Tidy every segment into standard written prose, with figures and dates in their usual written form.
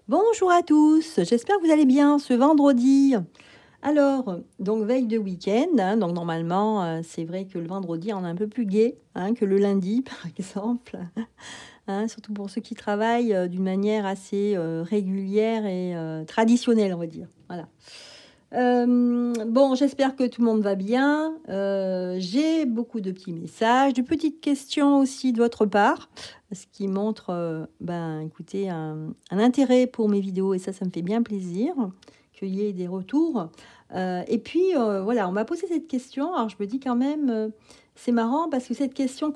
Bonjour à tous, j'espère que vous allez bien ce vendredi. Alors, donc veille de week-end, donc normalement, c'est vrai que le vendredi, on est un peu plus gai que le lundi, par exemple, surtout pour ceux qui travaillent d'une manière assez régulière et traditionnelle, on va dire. Voilà. Bon, j'espère que tout le monde va bien. J'ai beaucoup de petits messages, de petites questions aussi de votre part, ce qui montre, écoutez, un intérêt pour mes vidéos et ça me fait bien plaisir qu'il y ait des retours. Et puis, voilà, on m'a posé cette question. Alors, je me dis quand même, c'est marrant parce que cette question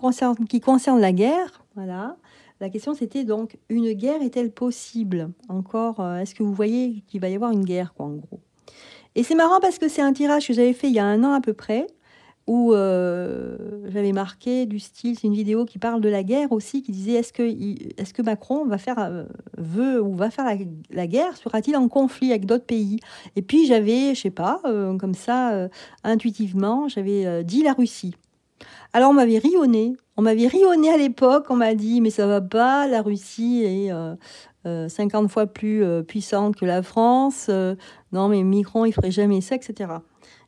qui concerne la guerre, voilà. La question, c'était donc, une guerre est-elle possible? Encore, est-ce que vous voyez qu'il va y avoir une guerre, quoi, en gros? Et c'est marrant parce que c'est un tirage que j'avais fait il y a un an à peu près, où j'avais marqué du style, c'est une vidéo qui parle de la guerre aussi, qui disait est-ce que Macron va faire, veut ou va faire la guerre, sera-t-il en conflit avec d'autres pays? Et puis j'avais, je sais pas, comme ça, intuitivement, j'avais dit la Russie. Alors on m'avait rionné à l'époque, on m'a dit mais ça va pas, la Russie est 50 fois plus puissante que la France, non mais Micron il ferait jamais ça, etc.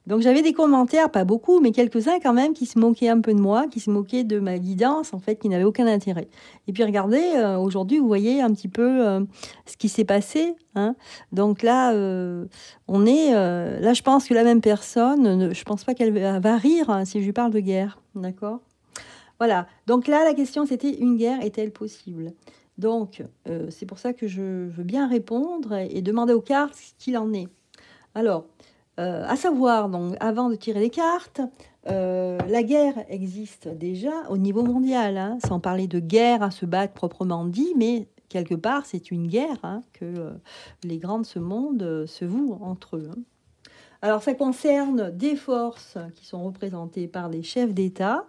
Donc j'avais des commentaires, pas beaucoup, mais quelques-uns quand même, qui se moquaient un peu de moi, qui se moquaient de ma guidance, en fait, qui n'avaient aucun intérêt. Et puis regardez, aujourd'hui, vous voyez un petit peu ce qui s'est passé. Donc là, là, je pense que la même personne, je pense pas qu'elle va rire si je lui parle de guerre, d'accord? Voilà. Donc là, la question, c'était une guerre est-elle possible? Donc, c'est pour ça que je veux bien répondre et demander aux cartes ce qu'il en est. Alors, à savoir, donc, avant de tirer les cartes, la guerre existe déjà au niveau mondial, sans parler de guerre à se battre proprement dit, mais quelque part, c'est une guerre que les grands de ce monde se vouent entre eux. Alors, ça concerne des forces qui sont représentées par des chefs d'État,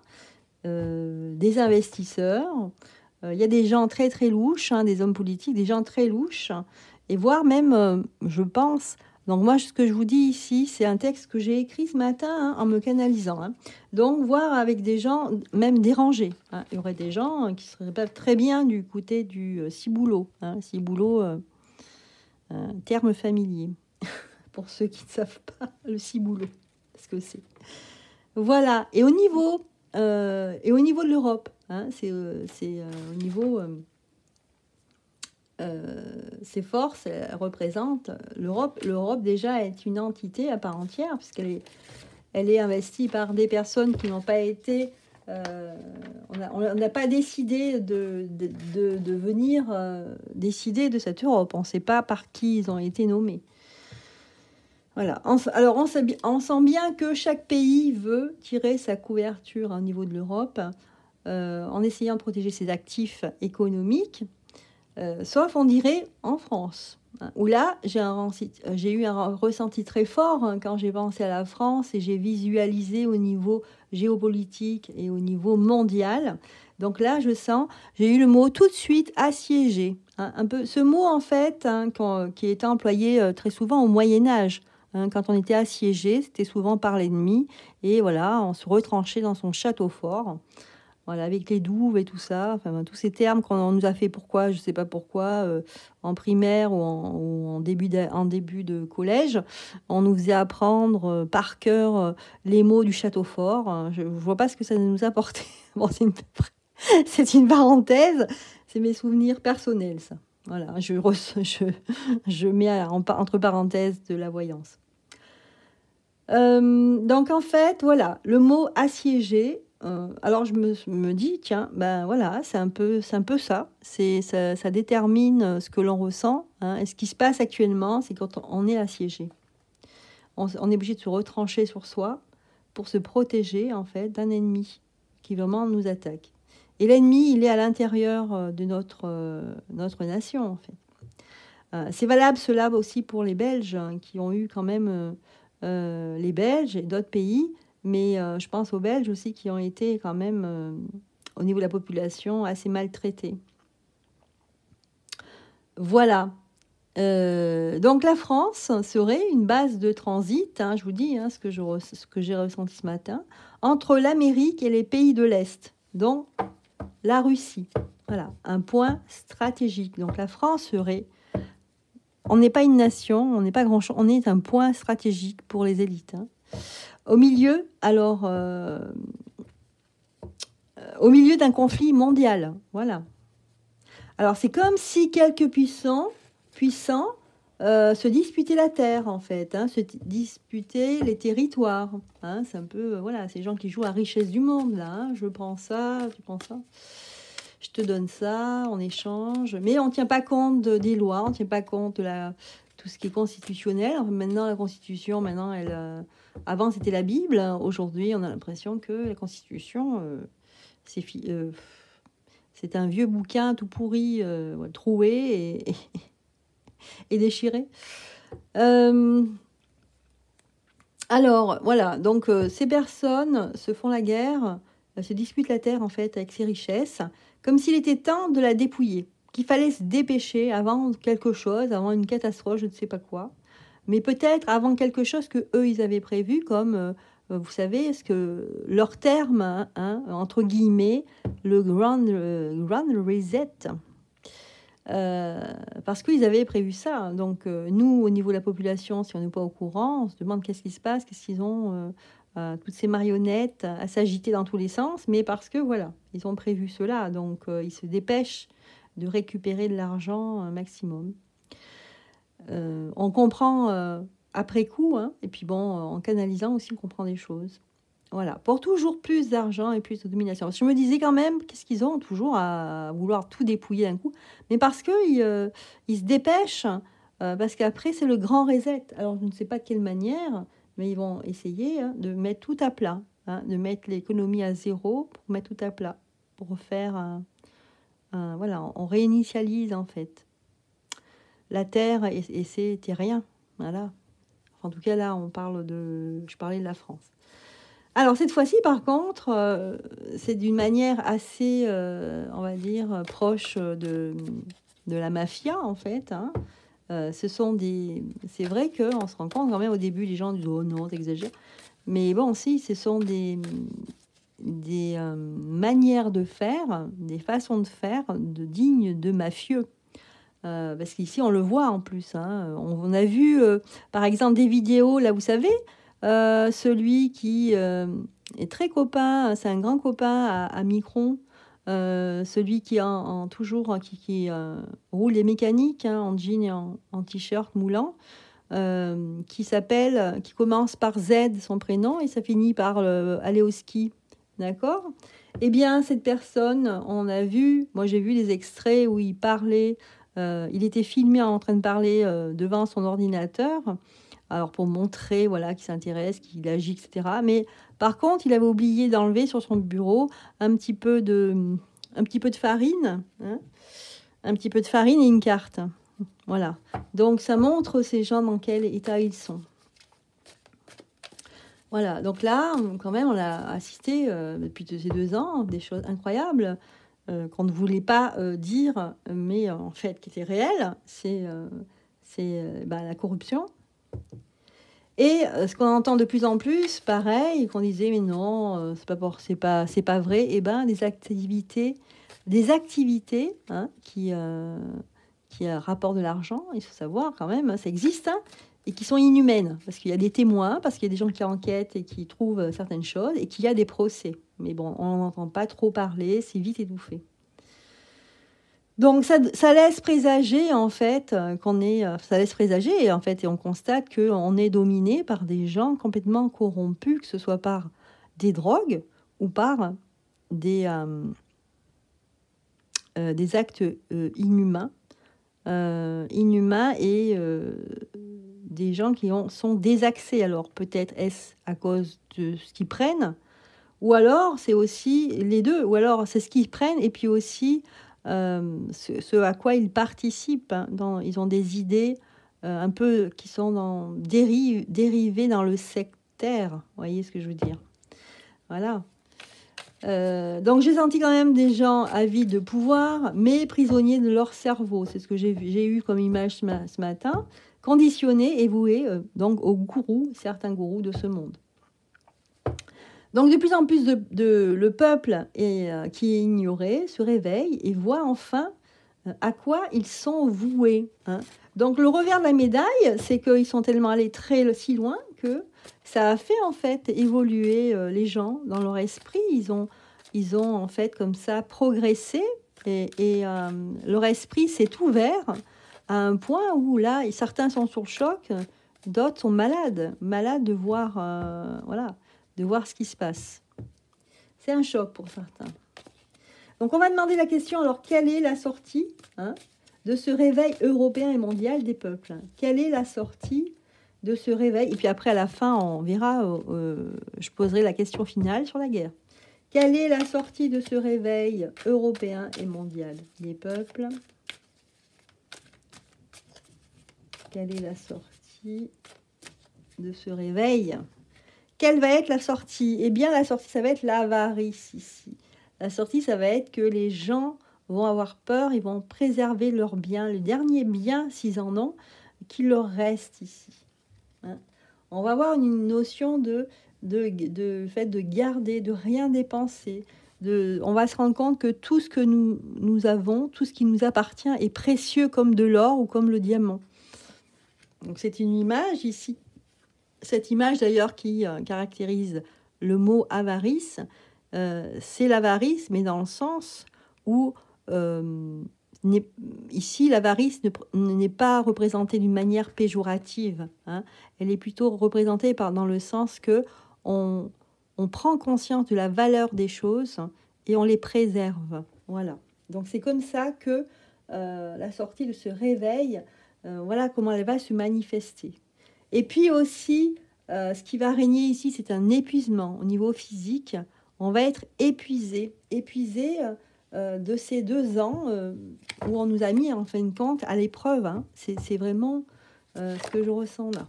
des investisseurs. Il y a des gens très très louches, des hommes politiques, des gens très louches, et voire même, je pense. Donc moi, ce que je vous dis ici, c'est un texte que j'ai écrit ce matin en me canalisant. Donc, voir avec des gens même dérangés. Il y aurait des gens qui seraient pas très bien du côté du ciboulot. Ciboulot, terme familier. Pour ceux qui ne savent pas le ciboulot, ce que c'est. Voilà. Et au niveau de l'Europe, c'est au niveau. Ces forces représentent l'Europe. L'Europe déjà est une entité à part entière puisqu'elle est investie par des personnes qui n'ont pas été. On n'a pas décidé de venir décider de cette Europe. On ne sait pas par qui ils ont été nommés. Voilà. Alors, on sent bien que chaque pays veut tirer sa couverture au niveau de l'Europe en essayant de protéger ses actifs économiques, sauf, on dirait, en France, où là, j'ai eu un ressenti très fort quand j'ai pensé à la France et j'ai visualisé au niveau géopolitique et au niveau mondial. Donc là, j'ai eu le mot tout de suite assiégé. Un peu, ce mot, en fait, qui est employé très souvent au Moyen-Âge. Quand on était assiégé, c'était souvent par l'ennemi. Et voilà, on se retranchait dans son château fort. Voilà, avec les douves et tout ça. Enfin, tous ces termes qu'on nous a fait pourquoi, je ne sais pas pourquoi, en primaire ou en début de collège. On nous faisait apprendre par cœur les mots du château fort. Je ne vois pas ce que ça nous a apporté. Bon, c'est une parenthèse. C'est mes souvenirs personnels, ça. Voilà, je mets entre parenthèses de la voyance. Donc en fait, voilà, le mot assiégé. Alors je me dis, tiens, ben voilà, c'est un peu ça. Ça détermine ce que l'on ressent. Et ce qui se passe actuellement, c'est quand on est assiégé. On est obligé de se retrancher sur soi pour se protéger en fait d'un ennemi qui vraiment nous attaque. Et l'ennemi, il est à l'intérieur de notre nation en fait. C'est valable cela aussi pour les Belges qui ont eu quand même les Belges et d'autres pays, mais je pense aux Belges aussi qui ont été quand même, au niveau de la population, assez maltraités. Voilà. Donc la France serait une base de transit, je vous dis ce que j'ai ressenti ce matin, entre l'Amérique et les pays de l'Est, donc la Russie. Voilà, un point stratégique. Donc la France serait On n'est pas une nation, on n'est pas grand-chose, on est un point stratégique pour les élites. Hein. Au milieu, alors, au milieu d'un conflit mondial, voilà. Alors, c'est comme si quelques puissants se disputaient la terre, en fait, hein, se disputaient les territoires. Hein, c'est un peu, voilà, ces gens qui jouent à richesse du monde, là. Hein, je prends ça, tu prends ça. Je te donne ça en échange. Mais on ne tient pas compte des lois, on ne tient pas compte de tout ce qui est constitutionnel. Enfin, maintenant, la Constitution, avant, c'était la Bible. Aujourd'hui, on a l'impression que la Constitution, c'est un vieux bouquin tout pourri, troué et déchiré. Alors, voilà. Donc, ces personnes se font la guerre, se disputent la terre, en fait, avec ses richesses, comme s'il était temps de la dépouiller, qu'il fallait se dépêcher avant quelque chose, avant une catastrophe, je ne sais pas quoi. Mais peut-être avant quelque chose que eux ils avaient prévu, comme, vous savez, ce que leur terme, hein, entre guillemets, le grand reset. Parce qu'ils avaient prévu ça. Donc, nous, au niveau de la population, si on n'est pas au courant, on se demande qu'est-ce qui se passe, qu'est-ce qu'ils ont, toutes ces marionnettes à s'agiter dans tous les sens, mais parce que, voilà, ils ont prévu cela. Donc, ils se dépêchent de récupérer de l'argent un maximum. On comprend après coup, hein, et puis bon, en canalisant aussi, on comprend des choses. Voilà, pour toujours plus d'argent et plus de domination. Je me disais quand même, qu'est-ce qu'ils ont toujours à vouloir tout dépouiller d'un coup? Mais parce qu'ils ils se dépêchent, parce qu'après, c'est le grand reset. Alors, je ne sais pas de quelle manière, mais ils vont essayer, hein, de mettre tout à plat, hein, de mettre l'économie à zéro pour mettre tout à plat, pour faire voilà, on réinitialise en fait la Terre et c'était rien. Voilà. En tout cas, là, je parlais de la France. Alors, cette fois-ci, par contre, c'est d'une manière assez, on va dire, proche de la mafia, en fait. Hein. C'est vrai qu'on se rend compte quand même au début, les gens disent « Oh non, t'exagères ». Mais bon, si, ce sont des manières de faire, des façons de faire dignes de mafieux. Parce qu'ici, on le voit en plus. Hein. On a vu, par exemple, des vidéos, là, vous savez, celui qui est très copain, c'est un grand copain à Micron, celui qui toujours qui roule les mécaniques, hein, en jean et en t-shirt moulant, qui commence par Z, son prénom, et ça finit par aller au ski. D'accord ? Eh bien, cette personne, moi j'ai vu des extraits où il parlait. Il était filmé en train de parler devant son ordinateur, alors pour montrer voilà, qu'il s'intéresse, qu'il agit, etc. Mais par contre, il avait oublié d'enlever sur son bureau un petit peu de farine, hein, un petit peu de farine et une carte. Voilà. Donc ça montre ces gens dans quel état ils sont. Voilà. Donc là, quand même, on a assisté depuis ces 2 ans des choses incroyables. Qu'on ne voulait pas dire, mais en fait qui était réel, c'est la corruption. Et ce qu'on entend de plus en plus, pareil, qu'on disait mais non, c'est pas vrai. Et ben des activités, hein, qui rapportent de l'argent. Il faut savoir quand même, hein, ça existe. Hein, et qui sont inhumaines, parce qu'il y a des témoins, parce qu'il y a des gens qui enquêtent et qui trouvent certaines choses, et qu'il y a des procès. Mais bon, on n'entend pas trop parler, c'est vite étouffé. Donc ça laisse présager, en fait, et on constate qu'on est dominé par des gens complètement corrompus, que ce soit par des drogues ou par des actes inhumains et des gens qui sont désaxés. Alors peut-être est-ce à cause de ce qu'ils prennent, ou alors c'est aussi les deux, ou alors c'est ce qu'ils prennent et puis aussi ce à quoi ils participent. Hein, ils ont des idées un peu qui sont dérivées dans le sectaire. Vous voyez ce que je veux dire? Voilà. Donc j'ai senti quand même des gens avides de pouvoir, mais prisonniers de leur cerveau. C'est ce que j'ai eu comme image ce matin. Conditionnés et voués donc aux gourous, certains gourous de ce monde. Donc de plus en plus le peuple qui est ignoré se réveille et voit enfin à quoi ils sont voués. Hein. Donc le revers de la médaille, c'est qu'ils sont tellement allés si loin que ça a fait en fait évoluer les gens dans leur esprit. Ils ont en fait comme ça progressé et leur esprit s'est ouvert à un point où là, certains sont sur le choc, d'autres sont malades de voir, voilà, de voir ce qui se passe. C'est un choc pour certains. Donc on va demander la question, alors quelle est la sortie de ce réveil européen et mondial des peuples? Quelle est la sortie de ce réveil? Et puis après, à la fin, on verra, je poserai la question finale sur la guerre. Quelle est la sortie de ce réveil européen et mondial des peuples? Quelle est la sortie de ce réveil? Quelle va être la sortie? Eh bien, la sortie, ça va être l'avarice ici. La sortie, ça va être que les gens vont avoir peur, ils vont préserver leurs biens, le dernier bien, s'ils en ont, qui leur reste ici. On va avoir une notion de fait de garder, de rien dépenser. On va se rendre compte que tout ce que nous avons, tout ce qui nous appartient est précieux comme de l'or ou comme le diamant. Donc c'est une image ici. Cette image d'ailleurs qui caractérise le mot avarice, c'est l'avarice, mais dans le sens où ici l'avarice n'est pas représentée d'une manière péjorative. Elle est plutôt représentée dans le sens que on prend conscience de la valeur des choses et on les préserve. Voilà. Donc c'est comme ça que la sortie de ce réveil, voilà comment elle va se manifester. Et puis aussi, ce qui va régner ici, c'est un épuisement au niveau physique. On va être épuisé de ces 2 ans où on nous a mis en fin de compte à l'épreuve. C'est vraiment ce que je ressens là.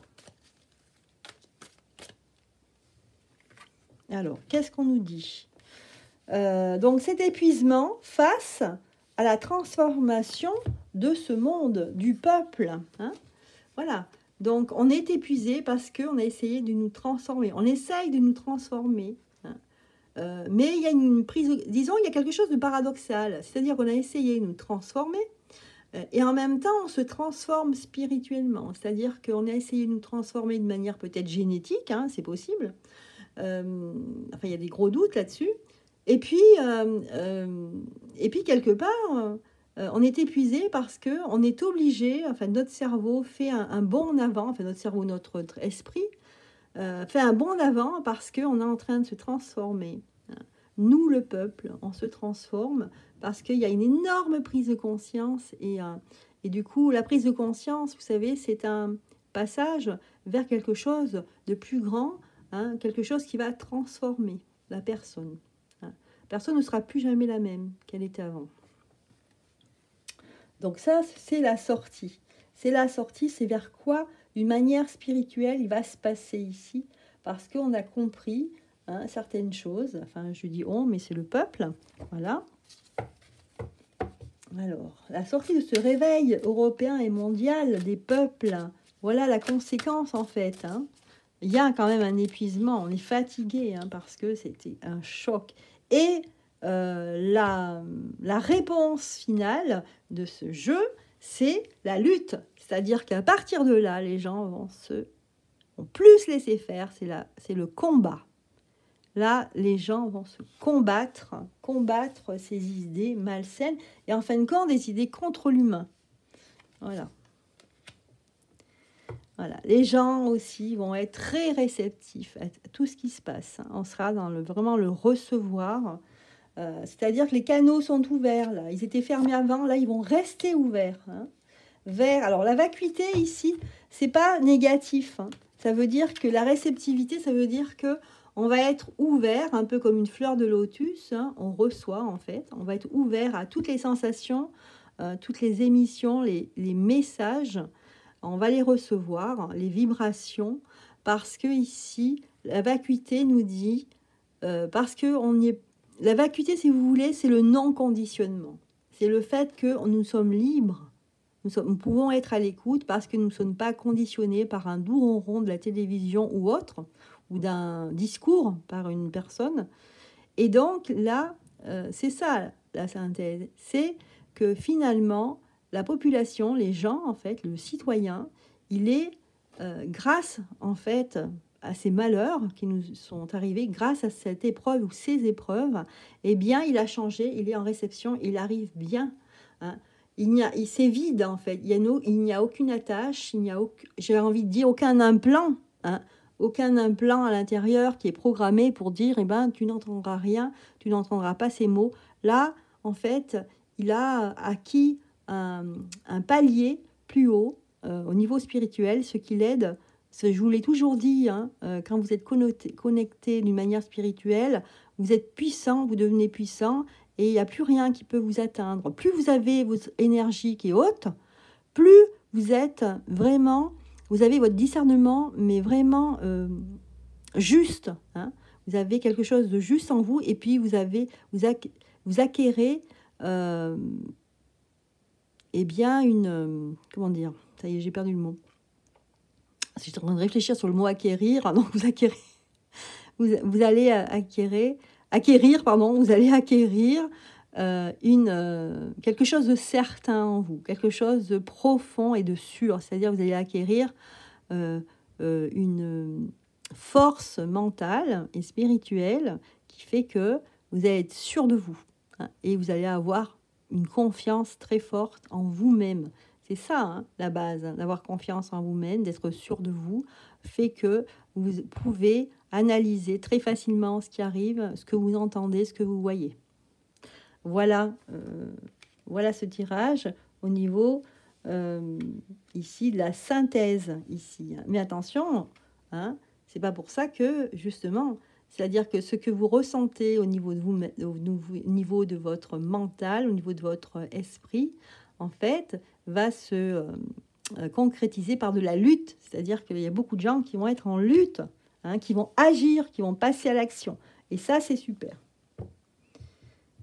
Alors, qu'est-ce qu'on nous dit? Donc cet épuisement face à la transformation de ce monde, du peuple. Voilà. Donc, on est épuisé parce qu'on a essayé de nous transformer. On essaye de nous transformer. Mais il y a une prise... Disons, il y a quelque chose de paradoxal. C'est-à-dire qu'on a essayé de nous transformer et en même temps, on se transforme spirituellement. C'est-à-dire qu'on a essayé de nous transformer de manière peut-être génétique, c'est possible. Enfin, il y a des gros doutes là-dessus. Et puis quelque part... on est épuisé parce qu'on est obligé, enfin notre cerveau fait un bond en avant, enfin notre cerveau, notre esprit fait un bond en avant parce qu'on est en train de se transformer. Nous, le peuple, on se transforme parce qu'il y a une énorme prise de conscience et du coup, la prise de conscience, vous savez, c'est un passage vers quelque chose de plus grand, quelque chose qui va transformer la personne. La personne ne sera plus jamais la même qu'elle était avant. Donc ça, c'est la sortie. C'est la sortie, c'est vers quoi, d'une manière spirituelle, il va se passer ici. Parce qu'on a compris certaines choses. Enfin, je dis on, mais c'est le peuple. Voilà. Alors, la sortie de ce réveil européen et mondial des peuples, voilà la conséquence en fait. Il y a quand même un épuisement, on est fatigué parce que c'était un choc. Et la réponse finale de ce jeu, c'est la lutte. C'est-à-dire qu'à partir de là, les gens vont plus laisser faire, c'est le combat. Là, les gens vont se combattre ces idées malsaines et en fin de compte, des idées contre l'humain. Voilà. Voilà. Les gens aussi vont être très réceptifs à tout ce qui se passe. On sera dans vraiment le recevoir. C'est-à-dire que les canaux sont ouverts. Là. Ils étaient fermés avant, là, ils vont rester ouverts. Alors, la vacuité, ici, c'est pas négatif. Ça veut dire que la réceptivité, ça veut dire que on va être ouvert, un peu comme une fleur de lotus. On reçoit, en fait. On va être ouvert à toutes les sensations, toutes les émissions, les messages. On va les recevoir, les vibrations, parce que ici, la vacuité nous dit, parce que la vacuité, si vous voulez, c'est le non-conditionnement. C'est le fait que nous sommes libres. Nous pouvons être à l'écoute parce que nous ne sommes pas conditionnés par un doux ronron de la télévision ou autre, ou d'un discours par une personne. Et donc là, c'est ça la synthèse. C'est que finalement, la population, les gens, en fait, le citoyen, il est, grâce, en fait, à ces malheurs qui nous sont arrivés, grâce à cette épreuve ou ces épreuves, eh bien, il a changé, il est en réception, il arrive bien. Hein. C'est vide, en fait. Il n'y a aucune attache, j'ai envie de dire, aucun implant. Hein. Aucun implant à l'intérieur qui est programmé pour dire, eh ben, tu n'entendras rien, tu n'entendras pas ces mots. Là, en fait, il a acquis un palier plus haut au niveau spirituel, ce qui l'aide. Je vous l'ai toujours dit, hein, quand vous êtes connecté d'une manière spirituelle, vous êtes puissant, vous devenez puissant, et il n'y a plus rien qui peut vous atteindre. Plus vous avez votre énergie qui est haute, plus vous êtes vraiment... Vous avez votre discernement, mais vraiment juste. Hein. Vous avez quelque chose de juste en vous, et puis vous acquérez eh bien une... comment dire? Ça y est, j'ai perdu le mot. J'étais en train de réfléchir sur le mot acquérir. Donc vous acquérez... Vous allez vous allez acquérir quelque chose de certain en vous, quelque chose de profond et de sûr. C'est-à-dire vous allez acquérir une force mentale et spirituelle qui fait que vous allez être sûr de vous, hein, et vous allez avoir une confiance très forte en vous-même. C'est ça, hein, la base, hein, d'avoir confiance en vous-même, d'être sûr de vous, fait que vous pouvez analyser très facilement ce qui arrive, ce que vous entendez, ce que vous voyez. Voilà, voilà ce tirage au niveau ici de la synthèse ici. Mais attention, hein, c'est pas pour ça que justement, c'est-à-dire que ce que vous ressentez au niveau de vous, au niveau de votre mental, au niveau de votre esprit, en fait, va se concrétiser par de la lutte. C'est-à-dire qu'il y a beaucoup de gens qui vont être en lutte, hein, qui vont agir, qui vont passer à l'action. Et ça, c'est super.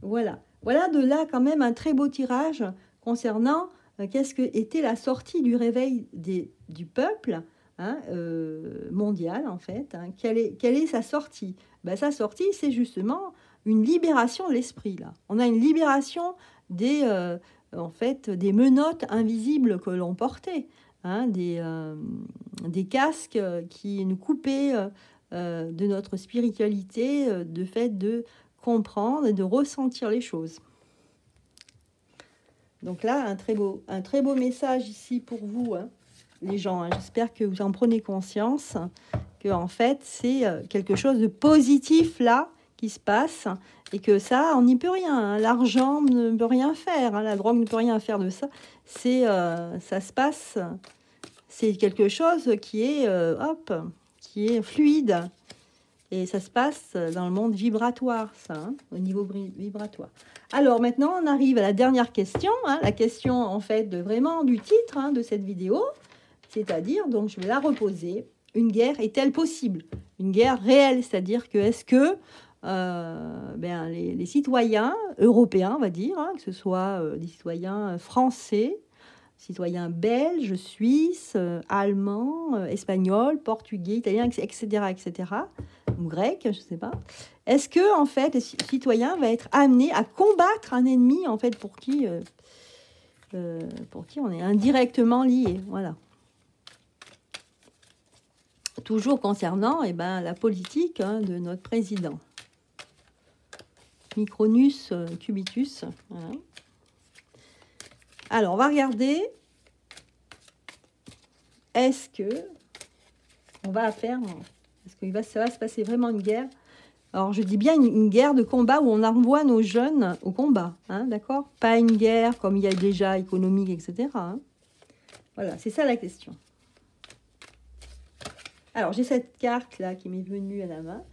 Voilà. Voilà de là quand même un très beau tirage concernant qu'est-ce que était la sortie du réveil du peuple, hein, mondial en fait. Hein. Quelle est sa sortie? Ben, sa sortie, c'est justement une libération de l'esprit. Là. On a une libération en fait, des menottes invisibles que l'on portait, hein, des casques qui nous coupaient de notre spiritualité, de fait de comprendre et de ressentir les choses. Donc là, un très beau message ici pour vous, hein, les gens. Hein. J'espère que vous en prenez conscience, que en fait, c'est quelque chose de positif là qui se passe, et que ça, on n'y peut rien. Hein. L'argent ne peut rien faire, hein. La drogue ne peut rien faire de ça. Ça se passe, c'est quelque chose qui est, qui est fluide. Et ça se passe dans le monde vibratoire, ça, hein, au niveau vibratoire. Alors maintenant, on arrive à la dernière question, hein, la question en fait vraiment du titre, hein, de cette vidéo. C'est-à-dire, donc je vais la reposer, une guerre est-elle possible? Une guerre réelle, c'est-à-dire que est-ce que les citoyens européens, on va dire, hein, que ce soit des citoyens français, citoyens belges, suisses, allemands, espagnols, portugais, italiens, etc., ou grecs, je ne sais pas. Est-ce que, en fait, les citoyens vont être amenés à combattre un ennemi, en fait, pour qui on est indirectement lié, voilà. Toujours concernant la politique, hein, de notre président. Micronus cubitus, voilà. Alors, on va regarder. Est-ce que ça va se passer vraiment une guerre? Alors, je dis bien une guerre de combat où on envoie nos jeunes au combat, hein, d'accord? Pas une guerre comme il y a déjà économique, etc. Hein. Voilà, c'est ça la question. Alors, j'ai cette carte-là qui m'est venue à la main.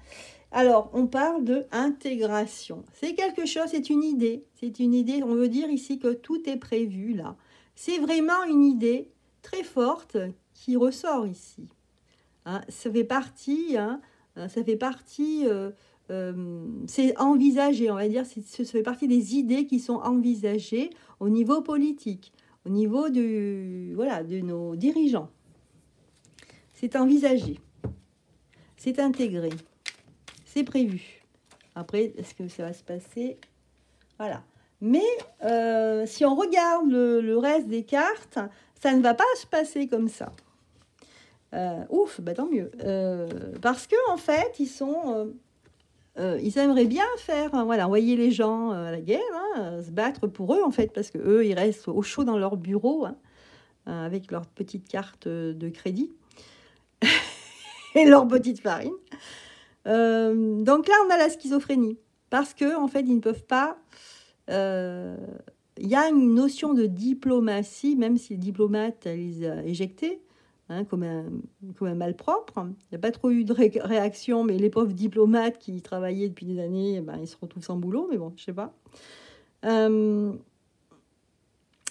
Alors, on parle de intégration. C'est quelque chose, c'est une idée. C'est une idée, on veut dire ici que tout est prévu, là. C'est vraiment une idée très forte qui ressort ici. Hein, ça fait partie, c'est envisagé, on va dire, ça fait partie des idées qui sont envisagées au niveau politique, au niveau de nos dirigeants. C'est envisagé, c'est intégré. C'est prévu. Après, est-ce que ça va se passer? Voilà. Mais si on regarde le reste des cartes, ça ne va pas se passer comme ça. Ouf, bah tant mieux. Parce que en fait, ils aimeraient bien faire, voilà, envoyer les gens à la guerre, hein, se battre pour eux en fait, parce que eux, ils restent au chaud dans leur bureau, hein, avec leur petite carte de crédit et leur petite farine. Donc là, on a la schizophrénie, parce que en fait, ils ne peuvent pas. Il y a une notion de diplomatie, même si le diplomate les a éjectés, hein, comme un malpropre. Il n'y a pas trop eu de réaction, mais les pauvres diplomates qui travaillaient depuis des années, eh ben, ils se retrouvent sans boulot, mais bon, je sais pas.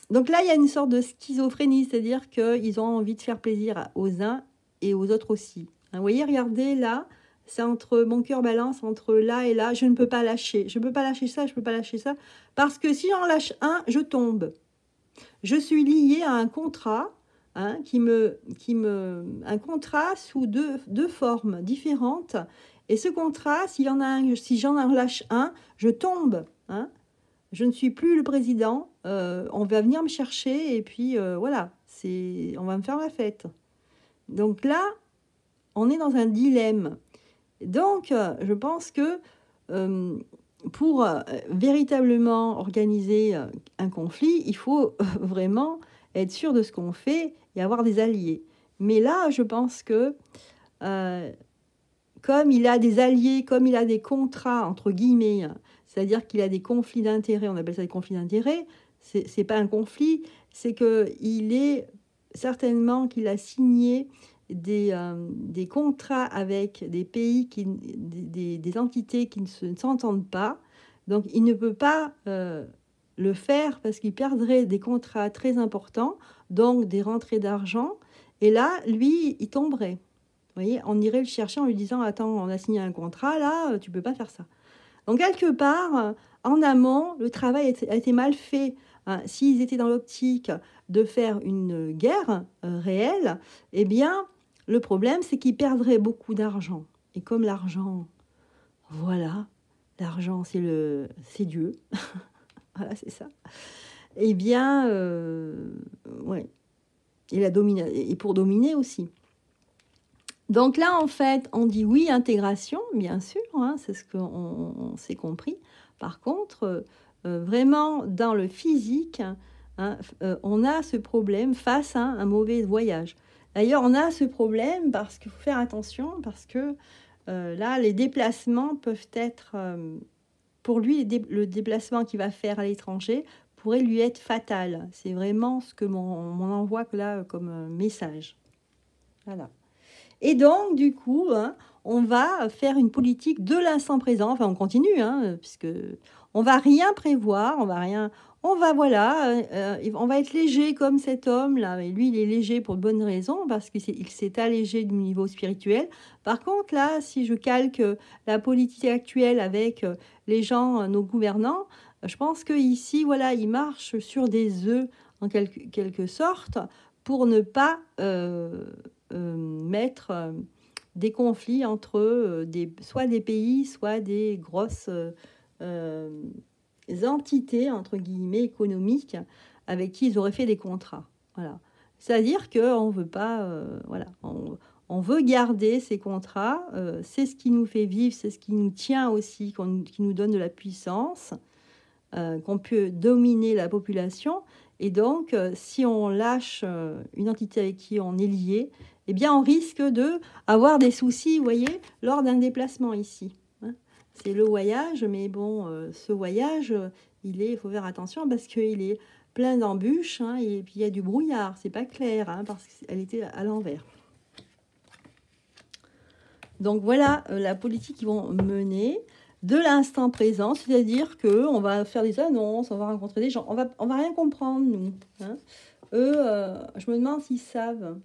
Donc là, il y a une sorte de schizophrénie, c'est-à-dire qu'ils ont envie de faire plaisir aux uns et aux autres aussi. Hein, vous voyez, regardez là, c'est entre mon cœur balance entre là et là, je ne peux pas lâcher. Je ne peux pas lâcher ça, je ne peux pas lâcher ça, parce que si j'en lâche un, je tombe. Je suis liée à un contrat, hein, un contrat sous deux formes différentes. Et ce contrat, si j'en lâche un, je tombe. Hein. Je ne suis plus le président. On va venir me chercher et puis voilà, on va me faire la fête. Donc là, on est dans un dilemme. Donc, je pense que pour véritablement organiser un conflit, il faut vraiment être sûr de ce qu'on fait et avoir des alliés. Mais là, je pense que comme il a des alliés, comme il a des contrats, entre guillemets, c'est-à-dire qu'il a des conflits d'intérêts, on appelle ça des conflits d'intérêts, c'est pas un conflit, c'est qu'il est certainement qu'il a signé des contrats avec des pays, des entités qui ne s'entendent pas. Donc, il ne peut pas le faire parce qu'il perdrait des contrats très importants, donc des rentrées d'argent. Et là, lui, il tomberait. Vous voyez, on irait le chercher en lui disant « Attends, on a signé un contrat, là, tu ne peux pas faire ça. » Donc, quelque part, en amont, le travail a été mal fait. Hein. S'ils étaient dans l'optique de faire une guerre réelle, eh bien, le problème, c'est qu'ils perdraient beaucoup d'argent. Et comme l'argent, voilà, l'argent, c'est Dieu. Voilà, c'est ça. Eh bien, ouais. Et pour dominer aussi. Donc là, en fait, on dit oui, intégration, bien sûr, hein, c'est ce qu'on s'est compris. Par contre, vraiment, dans le physique, hein, on a ce problème face à un mauvais voyage. D'ailleurs, on a ce problème parce qu'il faut faire attention, parce que là, les déplacements peuvent être, pour lui, le déplacement qu'il va faire à l'étranger pourrait lui être fatal. C'est vraiment ce que m'en envoie là comme message. Voilà. Et donc, du coup, hein, on va faire une politique de l'instant présent. Enfin, on continue, hein, puisque on va rien prévoir, on va voilà, on va être léger comme cet homme-là. Et lui, il est léger pour de bonnes raisons, parce qu'il s'est allégé du niveau spirituel. Par contre, là, si je calque la politique actuelle avec les gens, nos gouvernants, je pense qu'ici, voilà, ils marchent sur des œufs, en quelque sorte, pour ne pas mettre des conflits entre soit des pays, soit des grosses entités, entre guillemets, économiques, avec qui ils auraient fait des contrats. Voilà. C'est-à-dire qu'on ne veut pas... voilà, on veut garder ces contrats. C'est ce qui nous fait vivre, c'est ce qui nous tient aussi, qui nous donne de la puissance, qu'on peut dominer la population. Et donc, si on lâche une entité avec qui on est lié, eh bien, on risque d'avoir des soucis, vous voyez, lors d'un déplacement ici. Hein. C'est le voyage, mais bon, ce voyage, il faut faire attention parce qu'il est plein d'embûches, hein, et puis il y a du brouillard, c'est pas clair, hein, parce qu'elle était à l'envers. Donc voilà la politique qu'ils vont mener de l'instant présent, c'est-à-dire qu'on va faire des annonces, on va rencontrer des gens, on va rien comprendre, nous. Hein. Eux, je me demande s'ils savent.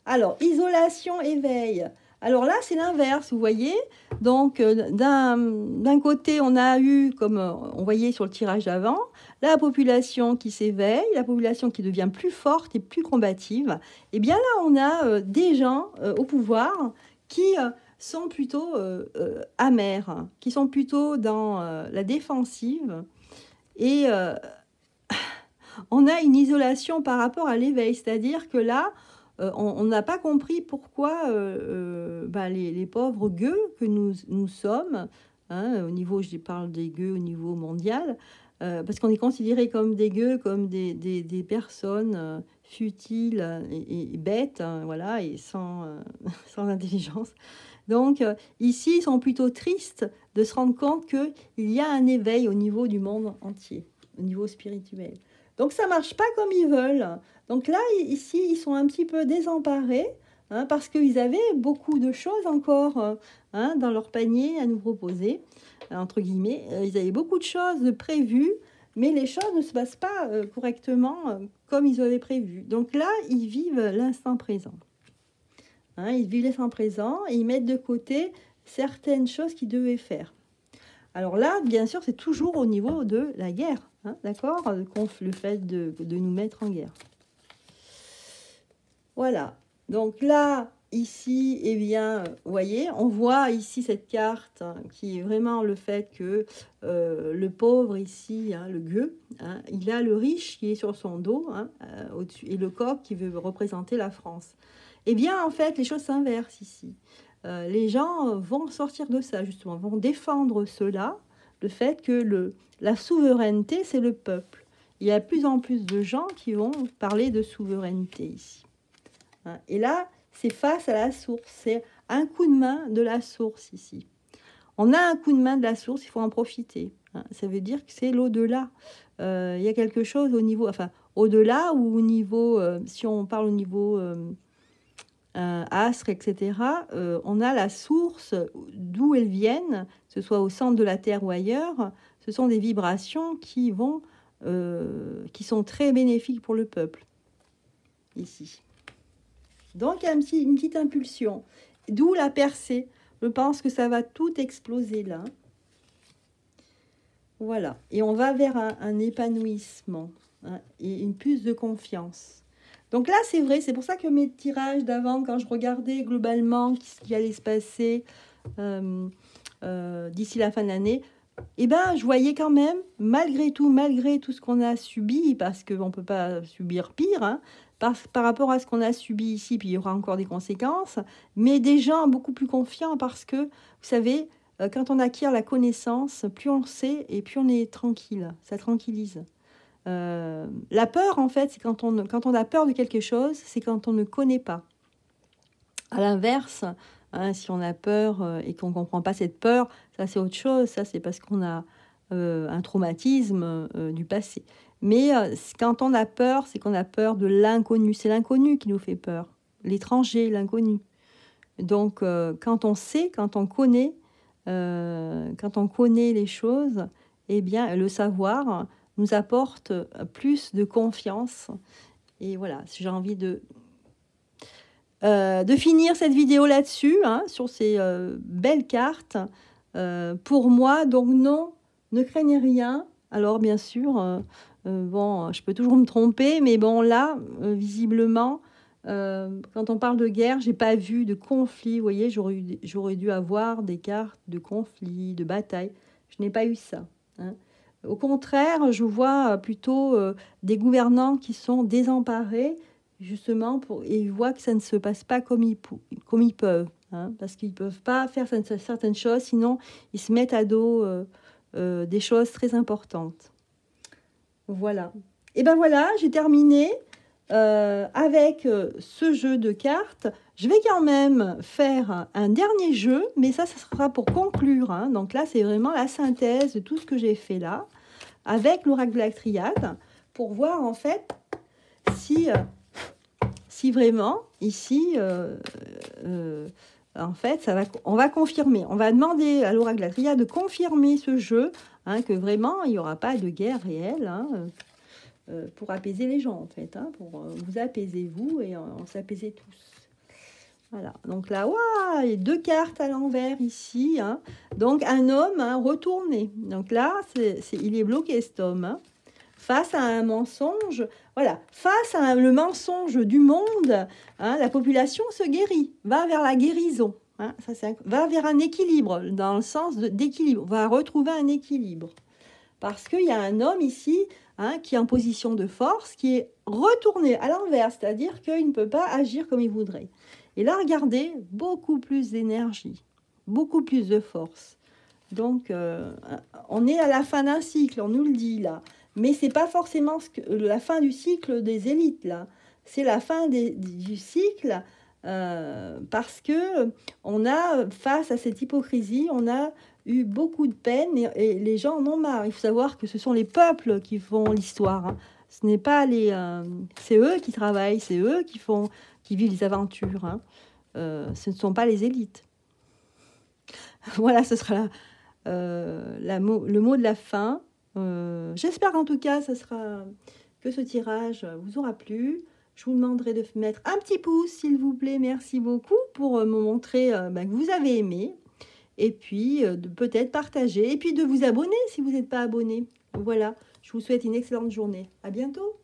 Alors, isolation, éveil. Alors là, c'est l'inverse, vous voyez. Donc, d'un côté, on a eu, comme on voyait sur le tirage d'avant, la population qui s'éveille, la population qui devient plus forte et plus combative. Et bien là, on a des gens au pouvoir qui sont plutôt amers, qui sont plutôt dans la défensive Et on a une isolation par rapport à l'éveil, c'est-à-dire que là, on n'a pas compris pourquoi les pauvres gueux que nous sommes, hein, au niveau, je parle des gueux au niveau mondial, parce qu'on est considéré comme des gueux, comme des personnes futiles et bêtes, hein, voilà, et sans intelligence. Donc ici, ils sont plutôt tristes de se rendre compte qu'il y a un éveil au niveau du monde entier, au niveau spirituel. Donc ça marche pas comme ils veulent. Donc là, ici, ils sont un petit peu désemparés, hein, parce qu'ils avaient beaucoup de choses encore hein, dans leur panier à nous proposer, entre guillemets. Ils avaient beaucoup de choses de prévues, mais les choses ne se passent pas correctement comme ils avaient prévu. Donc là, ils vivent l'instant présent. Hein, ils vivent l'instant présent et ils mettent de côté certaines choses qu'ils devaient faire. Alors là, bien sûr, c'est toujours au niveau de la guerre, hein, d'accord, le fait de nous mettre en guerre. Voilà. Donc là, ici, eh bien, vous voyez, on voit ici cette carte hein, qui est vraiment le fait que le pauvre ici, hein, le gueux, hein, il a le riche qui est sur son dos hein, au-dessus, et le coq qui veut représenter la France. Eh bien, en fait, les choses s'inversent ici. Les gens vont sortir de ça, justement, vont défendre cela, le fait que la souveraineté, c'est le peuple. Il y a de plus en plus de gens qui vont parler de souveraineté ici. Hein, et là, c'est face à la source, c'est un coup de main de la source ici. On a un coup de main de la source, il faut en profiter. Hein, ça veut dire que c'est l'au-delà. Il y a quelque chose au niveau, enfin, au-delà ou au niveau, si on parle au niveau... astres, etc., on a la source d'où elles viennent, que ce soit au centre de la Terre ou ailleurs, ce sont des vibrations qui sont très bénéfiques pour le peuple, ici. Donc, il y a une petite impulsion, d'où la percée. Je pense que ça va tout exploser là. Voilà, et on va vers un épanouissement hein, et une plus de confiance. Donc là, c'est vrai, c'est pour ça que mes tirages d'avant, quand je regardais globalement ce qui allait se passer d'ici la fin de l'année, eh ben, je voyais quand même, malgré tout ce qu'on a subi, parce qu'on ne peut pas subir pire, hein, par rapport à ce qu'on a subi ici, puis il y aura encore des conséquences, mais des gens beaucoup plus confiants parce que, vous savez, quand on acquiert la connaissance, plus on sait et plus on est tranquille, ça tranquillise. La peur, en fait, c'est quand on a peur de quelque chose, c'est quand on ne connaît pas. À l'inverse, hein, si on a peur et qu'on ne comprend pas cette peur, ça c'est autre chose, ça c'est parce qu'on a un traumatisme du passé. Mais quand on a peur, c'est qu'on a peur de l'inconnu. C'est l'inconnu qui nous fait peur, l'étranger, l'inconnu. Donc quand on sait, quand on connaît les choses, eh bien le savoir nous apporte plus de confiance. Et voilà, j'ai envie de finir cette vidéo là-dessus, hein, sur ces belles cartes. Pour moi, donc non, ne craignez rien. Alors bien sûr, bon, je peux toujours me tromper, mais bon là, visiblement, quand on parle de guerre, j'ai pas vu de conflit. Vous voyez, j'aurais dû avoir des cartes de conflit, de bataille. Je n'ai pas eu ça. Hein. Au contraire, je vois plutôt des gouvernants qui sont désemparés, justement, et ils voient que ça ne se passe pas comme ils peuvent, hein, parce qu'ils ne peuvent pas faire certaines choses, sinon ils se mettent à dos des choses très importantes. Voilà. Et ben voilà, j'ai terminé avec ce jeu de cartes. Je vais quand même faire un dernier jeu, mais ça sera pour conclure. Hein. Donc là, c'est vraiment la synthèse de tout ce que j'ai fait là, avec l'oracle de la triade, pour voir en fait si vraiment ici, en fait, on va confirmer. On va demander à l'oracle de la triade de confirmer ce jeu, hein, que vraiment il n'y aura pas de guerre réelle. Hein, pour apaiser les gens, en fait, hein, pour vous apaiser, vous, et on s'apaiser tous. Voilà, donc là, waouh, il y a 2 cartes à l'envers ici. Hein. Donc, un homme hein, retourné. Donc là, il est bloqué, cet homme. Hein. Face à un mensonge, voilà, face à le mensonge du monde, hein, la population se guérit, va vers la guérison. Hein, va vers un équilibre, dans le sens d'équilibre, va retrouver un équilibre. parce qu'il y a un homme ici, hein, qui est en position de force, qui est retourné à l'envers, c'est-à-dire qu'il ne peut pas agir comme il voudrait. Et là, regardez, beaucoup plus d'énergie, beaucoup plus de force. Donc, on est à la fin d'un cycle, on nous le dit là. Mais ce n'est pas forcément la fin du cycle des élites, là. C'est la fin du cycle parce que on a, face à cette hypocrisie, on a eu beaucoup de peine et les gens en ont marre. Il faut savoir que ce sont les peuples qui font l'histoire, hein. Ce n'est pas c'est eux qui travaillent, c'est eux qui vivent les aventures, hein. Ce ne sont pas les élites. Voilà, ce sera le mot de la fin. J'espère en tout cas que ce tirage vous aura plu. Je vous demanderai de mettre un petit pouce, s'il vous plaît. Merci beaucoup pour me montrer que vous avez aimé. Et puis, de peut-être partager. Et puis, de vous abonner si vous n'êtes pas abonné. Voilà, je vous souhaite une excellente journée. À bientôt.